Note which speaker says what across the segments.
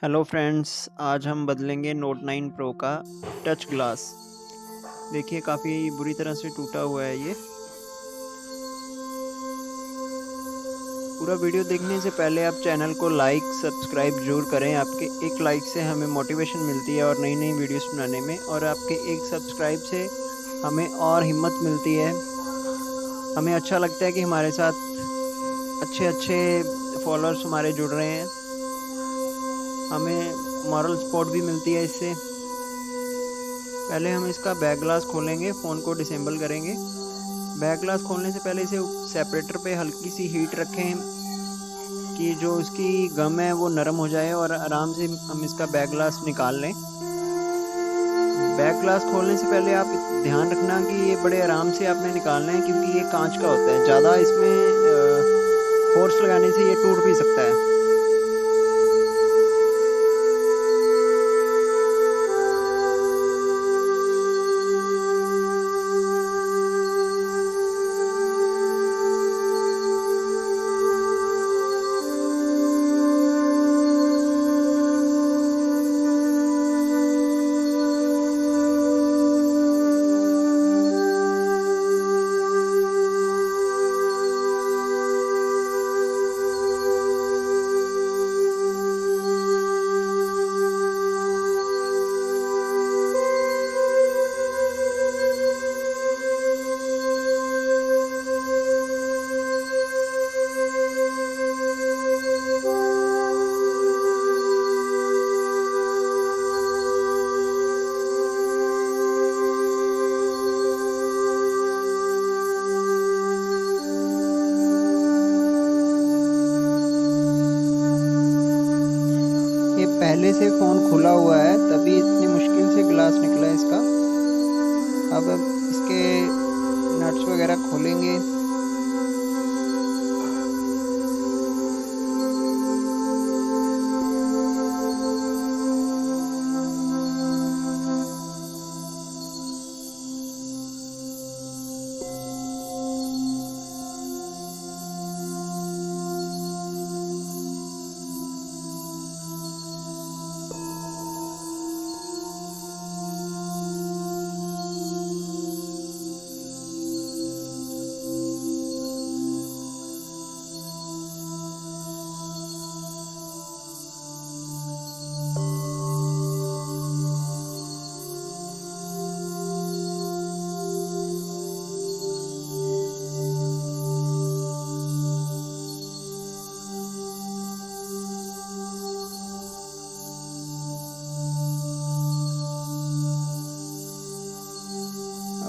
Speaker 1: Hello friends, आज हम बदलेंगे नोट 9 प्रो का टच ग्लास। देखिए काफ़ी बुरी तरह से टूटा हुआ है ये। पूरा वीडियो देखने से पहले आप चैनल को लाइक सब्सक्राइब जरूर करें। आपके एक लाइक से हमें मोटिवेशन मिलती है और नई नई वीडियोस बनाने में, और आपके एक सब्सक्राइब से हमें और हिम्मत मिलती है। हमें अच्छा लगता है कि हमारे साथ अच्छे अच्छे फॉलोअर्स हमारे जुड़ रहे हैं। हमें मॉरल सपोर्ट भी मिलती है इससे। पहले हम इसका बैक ग्लास खोलेंगे, फ़ोन को डिसेंबल करेंगे। बैक ग्लास खोलने से पहले इसे सेपरेटर पे हल्की सी हीट रखें कि जो इसकी गम है वो नरम हो जाए और आराम से हम इसका बैक ग्लास निकाल लें। बैक ग्लास खोलने से पहले आप ध्यान रखना कि ये बड़े आराम से आपने निकालना है, क्योंकि ये कांच का होता है। ज़्यादा इसमें फोर्स लगाने से ये टूट भी सकता है। ये पहले से फ़ोन खुला हुआ है, तभी इतनी मुश्किल से ग्लास निकला है इसका। अब इसके नट्स वगैरह खोलेंगे।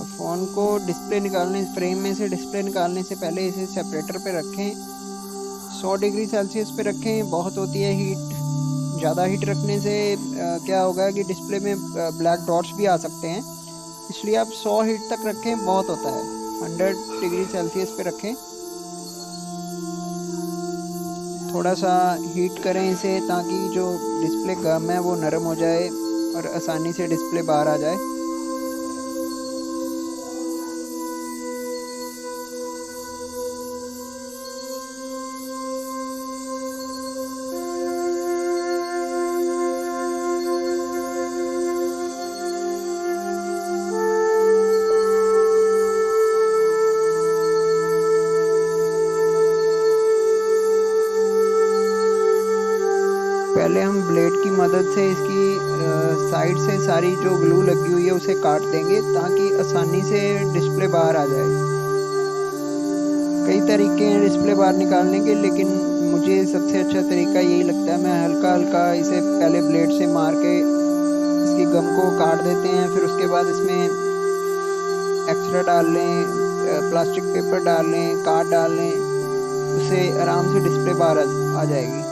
Speaker 1: फ़ोन को डिस्प्ले निकालने फ्रेम में से डिस्प्ले निकालने से पहले इसे सेपरेटर पे रखें। 100 डिग्री सेल्सियस पे रखें। बहुत होती है हीट। ज़्यादा हीट रखने से क्या होगा कि डिस्प्ले में ब्लैक डॉट्स भी आ सकते हैं। इसलिए आप 100 हीट तक रखें, बहुत होता है। 100 डिग्री सेल्सियस पे रखें। थोड़ा सा हीट करें इसे, ताकि जो डिस्प्ले गम है वो नरम हो जाए और आसानी से डिस्प्ले बाहर आ जाए। पहले हम ब्लेड की मदद से इसकी साइड से सारी जो ग्लू लगी हुई है उसे काट देंगे, ताकि आसानी से डिस्प्ले बाहर आ जाए। कई तरीके हैं डिस्प्ले बाहर निकालने के, लेकिन मुझे सबसे अच्छा तरीका यही लगता है। मैं हल्का हल्का इसे पहले ब्लेड से मार के इसकी गम को काट देते हैं, फिर उसके बाद इसमें एक्स्ट्रा डाल लें, प्लास्टिक पेपर डाल लें, कार्ड डाल लें। उससे आराम से डिस्प्ले बाहर आ जाएगी।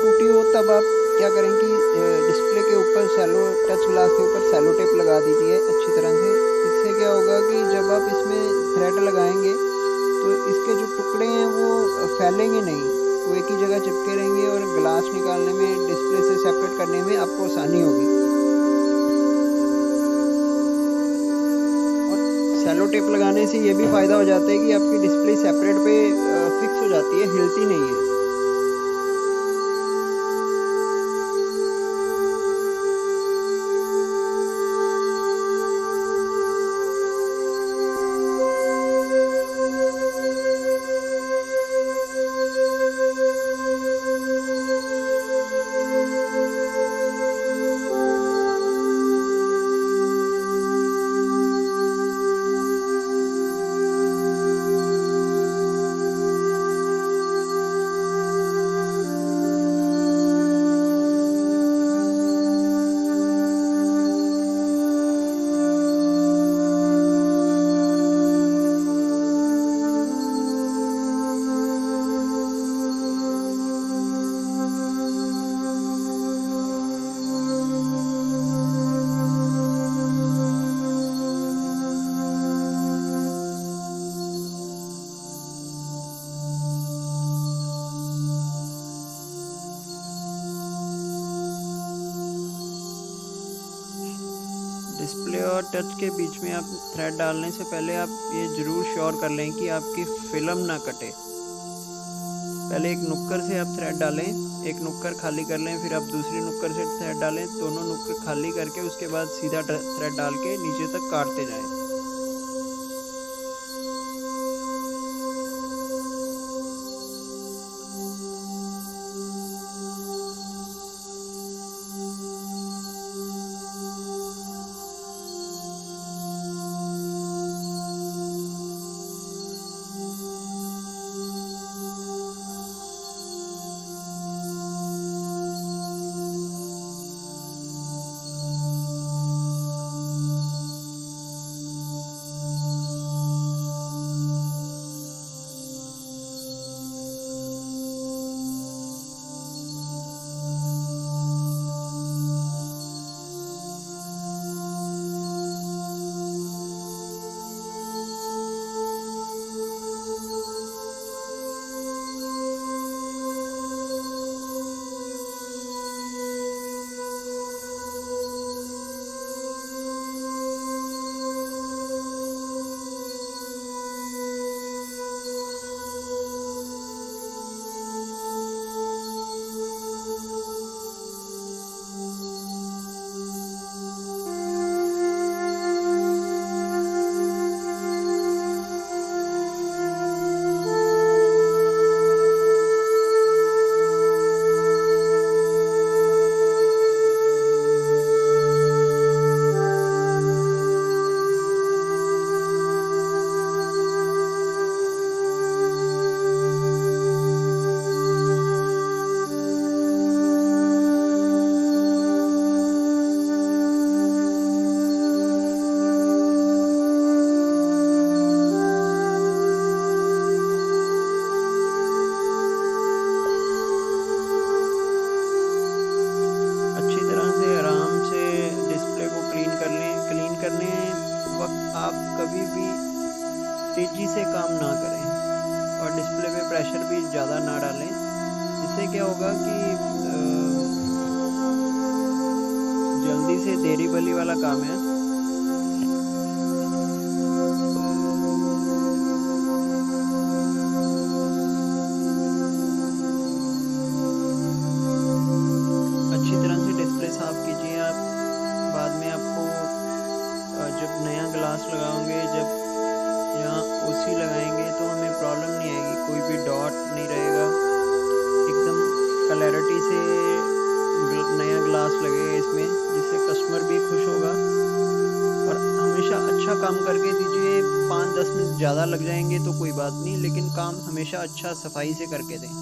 Speaker 1: टूटी हो तब आप क्या करें कि डिस्प्ले के ऊपर सेलो टच ग्लास के ऊपर सेलो टेप लगा दीजिए अच्छी तरह से। इससे क्या होगा कि जब आप इसमें थ्रेड लगाएंगे तो इसके जो टुकड़े हैं वो फैलेंगे नहीं, वो एक ही जगह चिपके रहेंगे और ग्लास निकालने में, डिस्प्ले से सेपरेट करने में आपको आसानी होगी। और सेलो टेप लगाने से ये भी फ़ायदा हो जाता है कि आपकी डिस्प्ले सेपरेट पे फिक्स हो जाती है, हिलती नहीं है। डिस्प्ले और टच के बीच में आप थ्रेड डालने से पहले आप ये ज़रूर श्योर कर लें कि आपकी फिल्म ना कटे। पहले एक नुक्कर से आप थ्रेड डालें, एक नुक्कर खाली कर लें, फिर आप दूसरी नुक्कर से थ्रेड डालें, दोनों नुक्कर खाली करके उसके बाद सीधा थ्रेड डाल के नीचे तक काटते जाएं। कभी भी तेज़ी से काम ना करें और डिस्प्ले पे प्रेशर भी ज़्यादा ना डालें। इससे क्या होगा कि जल्दी से देरी बली वाला काम है। अच्छी तरह से डिस्प्ले साफ़ कीजिए आप। बाद में आपको जब नया ग्लास लगाओगे, जब यहाँ ओसी लगाएंगे तो हमें प्रॉब्लम नहीं आएगी, कोई भी डॉट नहीं रहेगा, एकदम क्लैरिटी से नया ग्लास लगेगा इसमें, जिससे कस्टमर भी खुश होगा। और हमेशा अच्छा काम करके दीजिए। 5-10 मिनट ज़्यादा लग जाएंगे तो कोई बात नहीं, लेकिन काम हमेशा अच्छा सफाई से करके दें।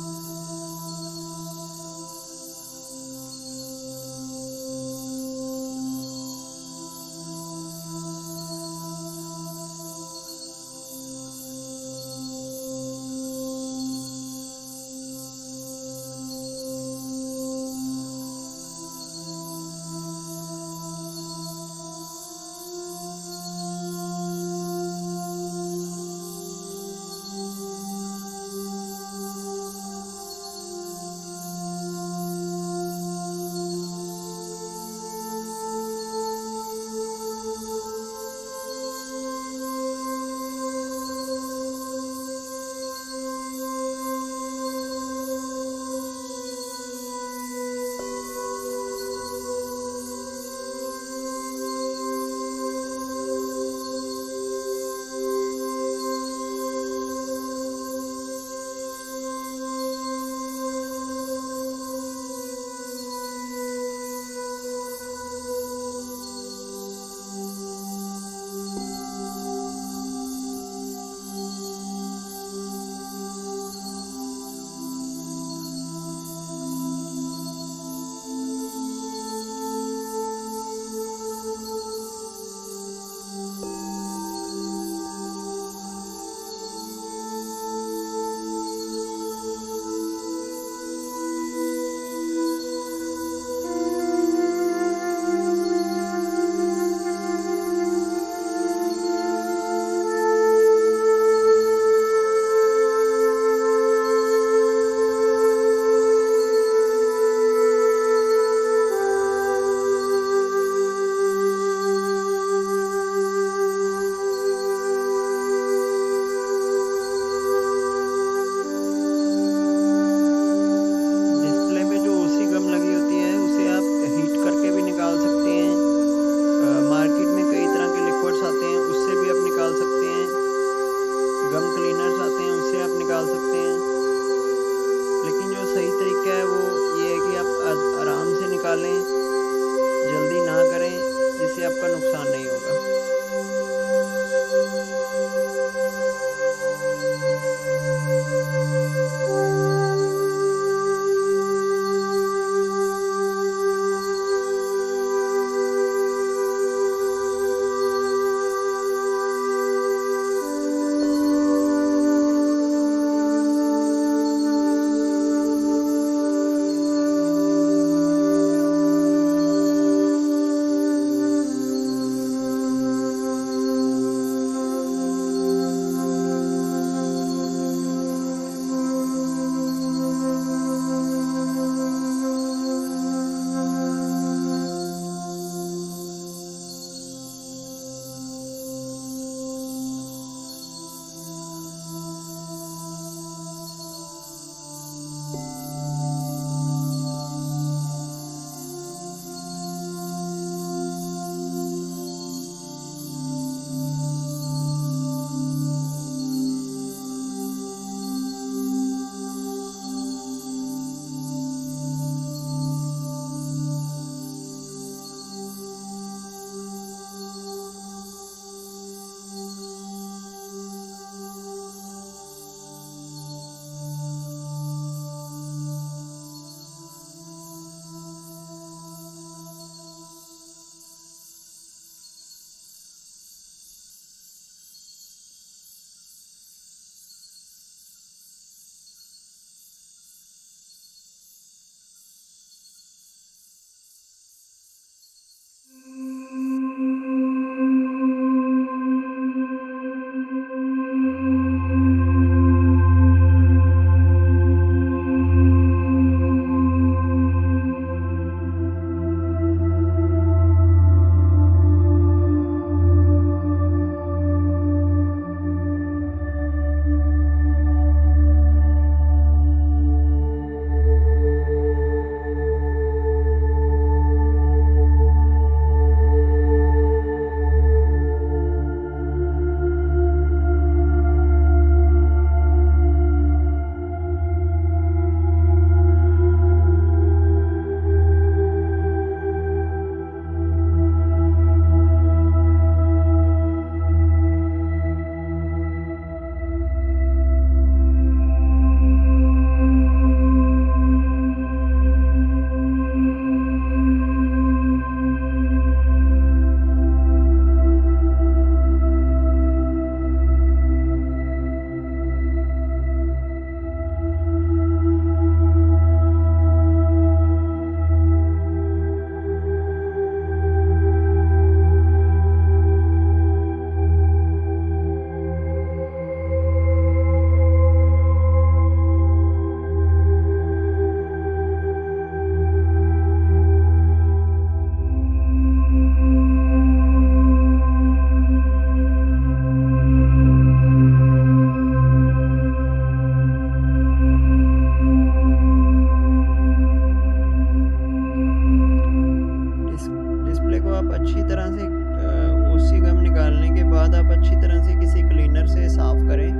Speaker 1: तरह से किसी क्लीनर से साफ़ करें।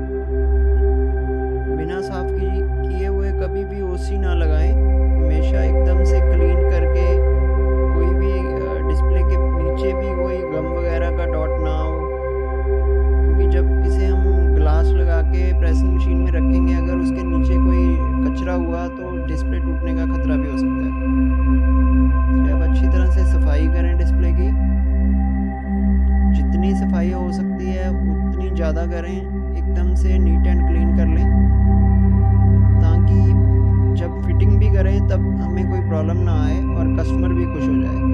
Speaker 1: बिना साफ़ किए हुए कभी भी ओसी ना लगाएं। हमेशा एकदम से क्लीन करके, कोई भी डिस्प्ले के नीचे भी कोई गम वगैरह का डॉट ना हो, क्योंकि जब इसे हम ग्लास लगा के प्रेसिंग मशीन में रखेंगे, अगर उसके नीचे कोई कचरा हुआ तो डिस्प्ले टूटने का खतरा भी हो सकता है। इसलिए अब अच्छी तरह से सफाई करें डिस्प्ले की। जितनी सफाई हो सकती है उतनी ज़्यादा करें, एकदम से नीट एंड क्लीन कर लें, ताकि जब फिटिंग भी करें तब हमें कोई प्रॉब्लम ना आए और कस्टमर भी खुश हो जाए।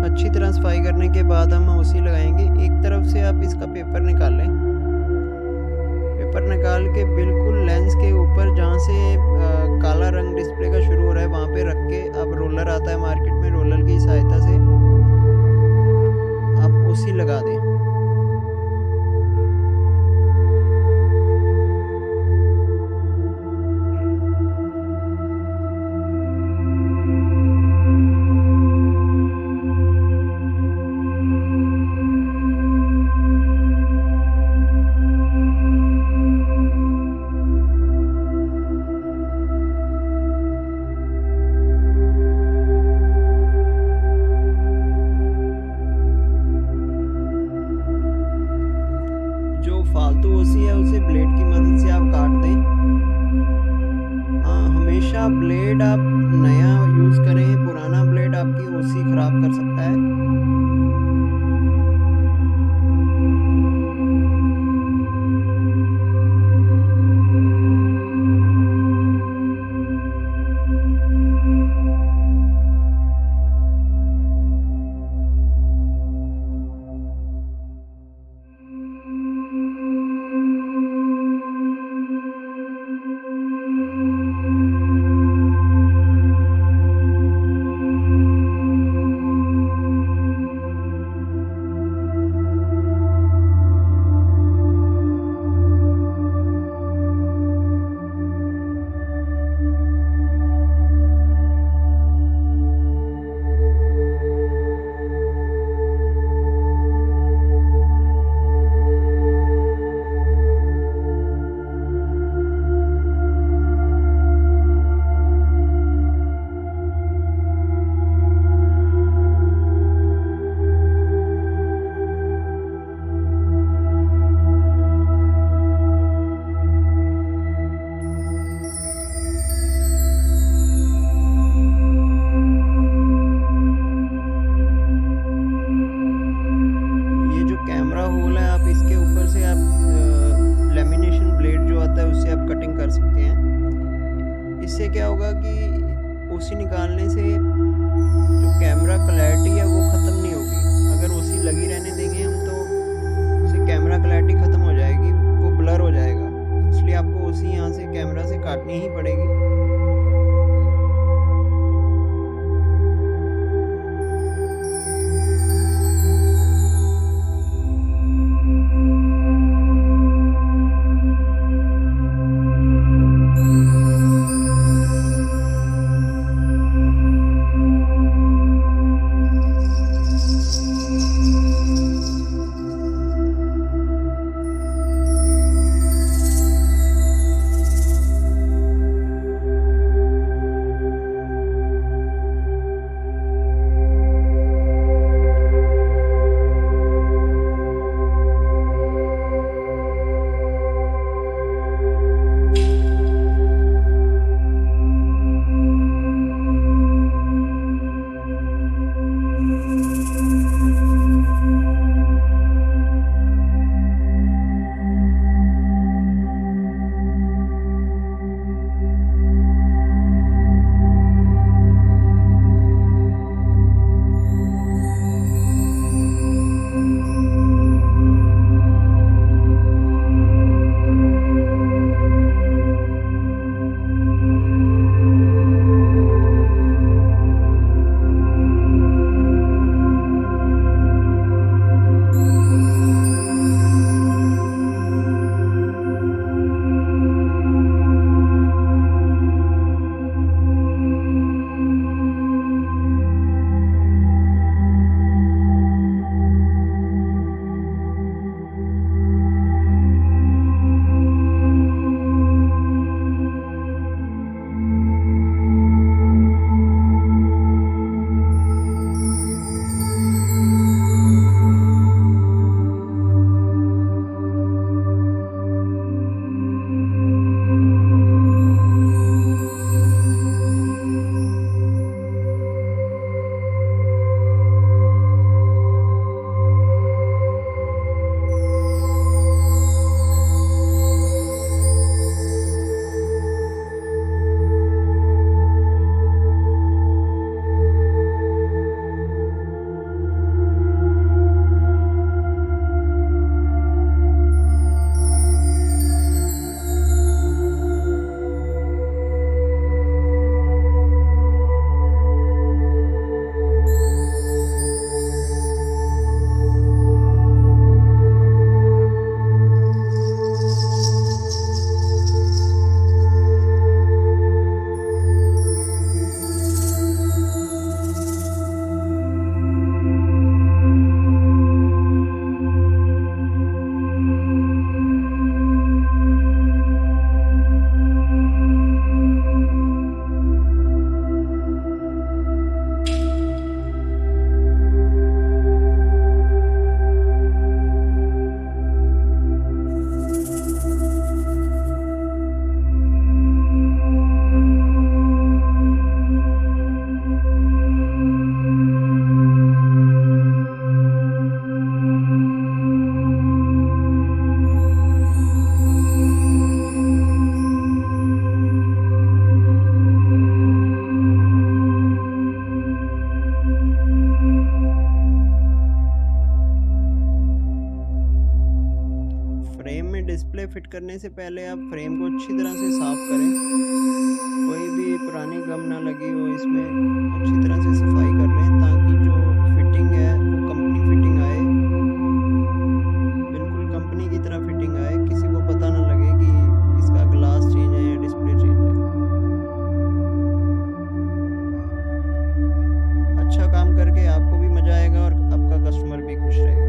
Speaker 1: अच्छी तरह सफाई करने के बाद हम ओसी लगाएंगे। एक तरफ से आप इसका पेपर निकाल लें। पेपर निकाल के बिल्कुल लेंस के ऊपर जहाँ से काला रंग डिस्प्ले का शुरू हो रहा है वहाँ पे रख के, अब रोलर आता है मार्केट में, रोलर की सहायता से आप ओसी लगा दें। जो फालतू ओसी है उसे ब्लेड की मदद से आप काट दें। हाँ, हमेशा ब्लेड आप नया यूज़ करें, पुराना ब्लेड आपकी ओसी ख़राब कर सकता है। इससे क्या होगा कि ओसी निकालने से जो कैमरा क्लैरिटी है वो ख़त्म नहीं होगी। अगर ओसी लगी रहने देंगे हम तो उससे कैमरा क्लैरिटी ख़त्म हो जाएगी, वो ब्लर हो जाएगा। इसलिए आपको ओसी यहाँ से कैमरा से काटनी ही पड़ेगी। फ्रेम में डिस्प्ले फिट करने से पहले आप फ्रेम को अच्छी तरह से साफ़ करें। कोई भी पुरानी गम ना लगी हो इसमें, अच्छी तरह से सफाई कर लें ताकि जो फिटिंग है वो कंपनी फिटिंग आए, बिल्कुल कंपनी की तरह फिटिंग आए, किसी को पता ना लगे कि इसका ग्लास चेंज है या डिस्प्ले चेंज है। अच्छा काम करके आपको भी मज़ा आएगा और आपका कस्टमर भी खुश रहेगा।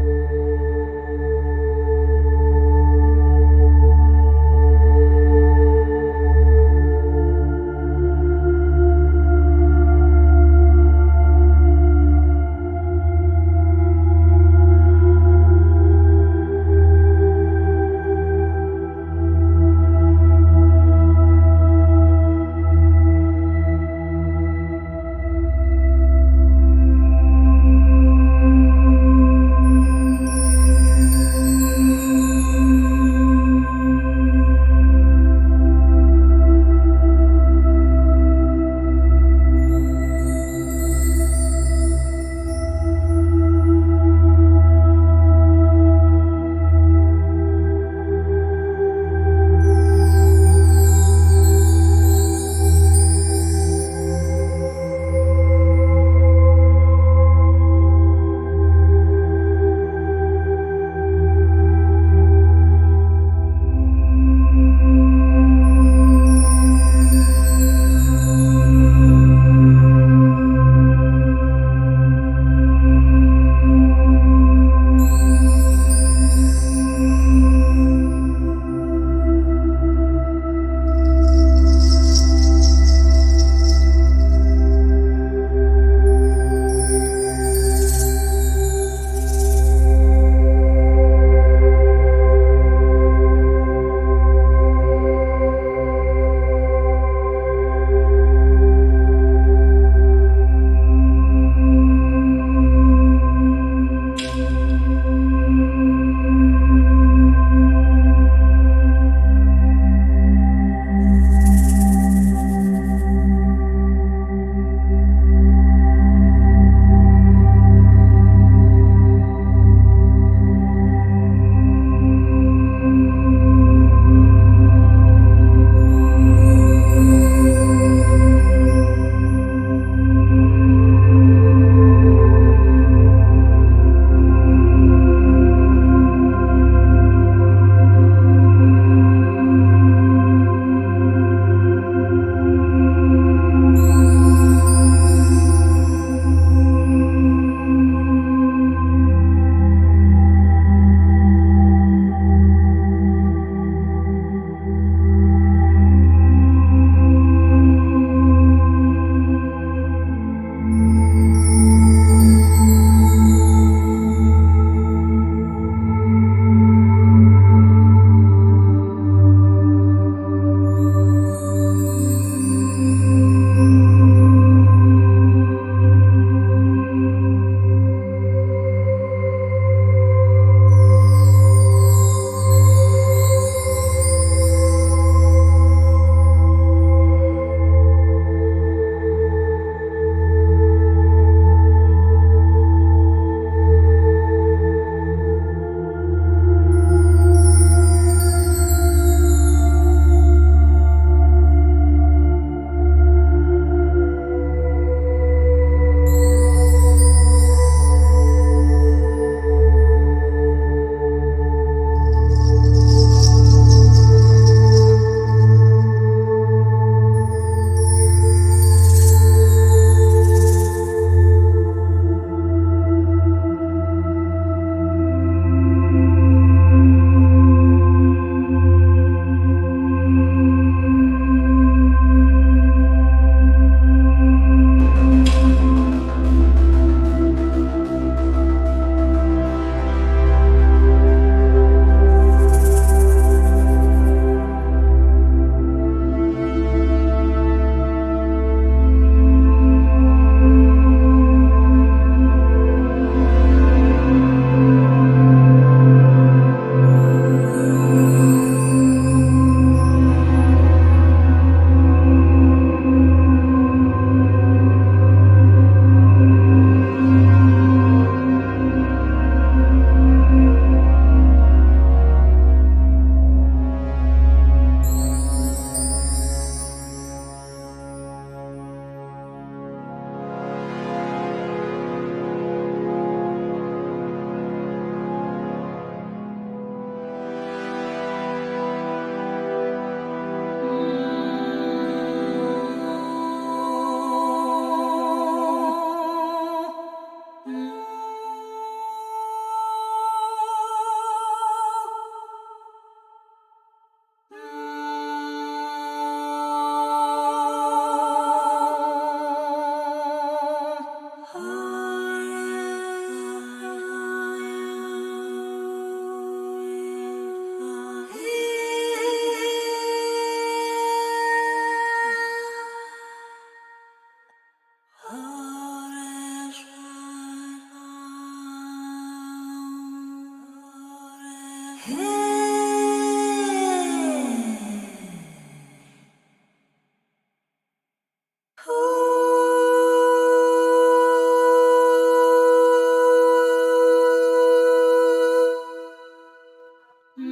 Speaker 1: बैग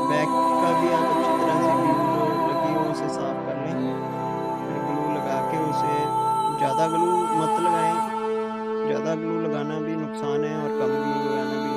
Speaker 1: बैग का भी आप अच्छी तरह से ग्लू जो लगी हो उसे साफ कर लें। फिर ग्लू लगा के उसे ज़्यादा ग्लू मत लगाएं, ज़्यादा ग्लू लगाना भी नुकसान है और कम ग्लू लगाना भी